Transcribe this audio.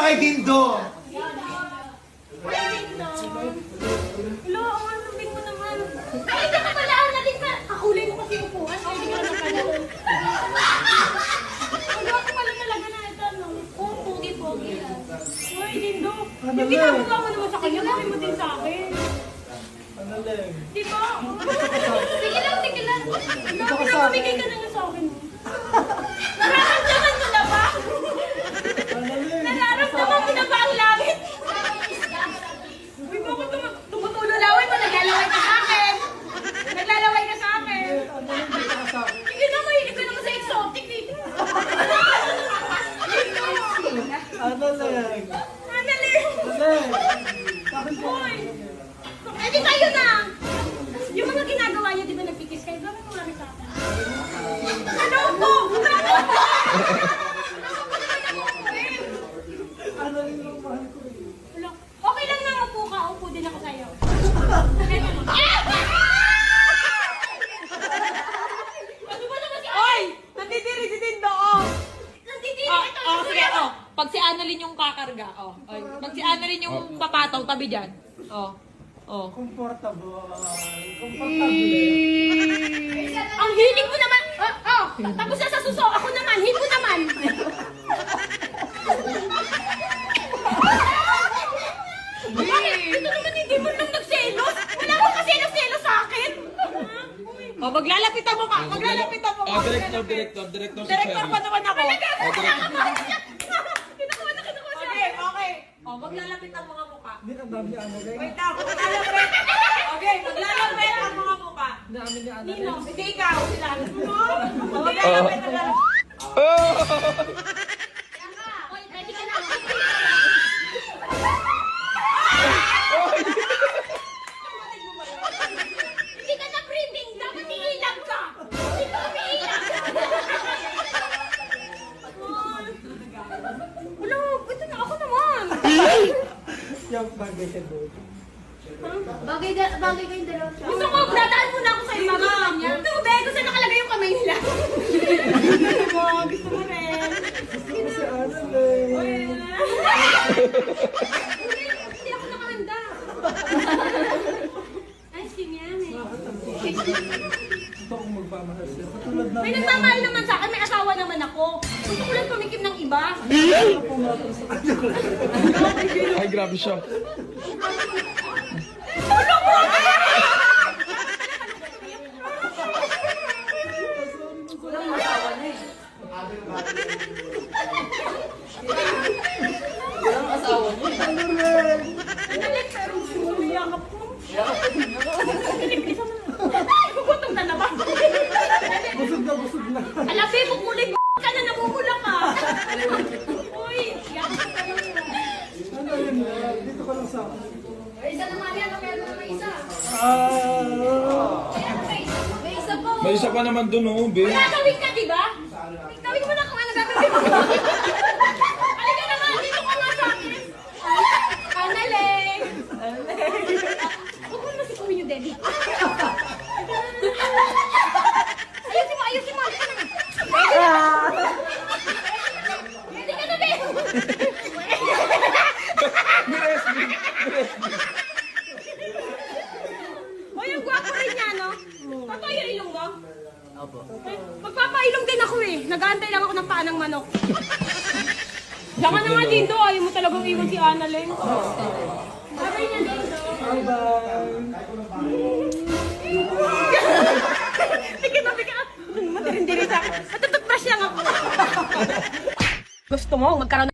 kay Dindo. Hello, ang lambing mo naman. Ay, hindi ka pala. Naling ka. Kakulay mo kasi upuan. Ay, hindi ka naman pala. Ang gwapo pala talaga na ito, no? Oo, pogi-pogi. Uy, Dindo. Yung ginagawa mo naman sa kanya, gawin mo din sa akin. Ano lang? Di ba? Sige lang, sige lang. Namamigay ka na lang sa akin. Nararamdaman mo na ba? Nararamdaman mo na ba ang langit? Uy, bakit tumutulo laway mo? Naglalaway ka sa akin. Naglalaway ka sa akin. Sige na, mahilig ka naman sa exotic dito. Ano lang? Anali. Uy. Eh di tayo na. Yung mga ginagawa niyo, di ba nagkikis kayo? Gawin mo nga rin sa akin. Ano po? Ano rin yung mahal ko? Okay lang na upo ka. Upo din ako sa'yo. Ano ba naman si Oy! Nanditiri si Dindo, oh! Nanditiri ito. Oh, sige, oh. Pag si Annalyn yung kakarga, oh. Oy, pag si Annalyn yung papataw, tabi dyan. Oh. Oh. Comfortable. Ang hilig mo naman. Tapos na sa suso. Ako naman. Hipo naman. Bakit? Ito naman hindi mo nang nagselos. Wala mo kasi nagselos sa akin. Oh, maglalapitan mo ka. Maglalapitan mo ka. Director si Director Cherry. pa naman ako. Kinukuha na siya. Okay, okay. Oh, maglalapit ang mga mukha. Hindi ang dami ano lang. Wait lang, maglalapit. Okay, maglalapit ang mga mukha. Naamin ni Ana. Nino, hindi ikaw, sila. Maglalapit, maglalapit. Oy, pwede ka na. Hindi ka na breathing. Dapat iilang ka. Hindi ka umiilang. Wala, ito na ako naman. Yung bagay sa doon. Bagay kayong dalawa siya. Gusto ko, dadaan muna ako sa iba. Gusto mo, Bego, saan nakalagay yung kamay nila? Gusto mo rin. Gusto ko si Ana lang. Hindi ako nakahanda. Ice cream yan eh. Gusto kong magpamahal siya. Katulad na May nagmamahal naman sa akin, may asawa naman ako. Gusto ko lang tumikim ng iba. Ay, grabe siya. Tulong mo! Galing, pero sumiyakap mo. Pinipilisan mo na. Ay, gugutom na naman. Busog na. Alabi mo, kulay ka na, namumula ka. Uy, yakap ka naman. Ano yun lang? Dito ka lang sa akin. Isa naman yan, meron na may isa. May isa po. May isa pa naman dun, oh, be. Gagawin ka, di ba? Gawin mo na kung ano gagawin mo. Halika naman, dito ka nga sa akin. Analeng. Huwag mo masikuhin yung Debbie. Ayusin mo, ayusin mo. Hindi ka na, Beb. Uy, ang gwapo rin niya, no? Totoo yung ilong mo? Opo. Magpapailong din ako eh. Nag-aantay lang ako ng paa ng manok. Diyan ka na nga, Dindo. Ayaw mo talagang iwan si Annalyn. Bye-bye na, Dindo. Bye-bye. Bigyan na, bigyan na. Matirindiri sa akin. Matututbrush lang ako. Gusto mo magkaroon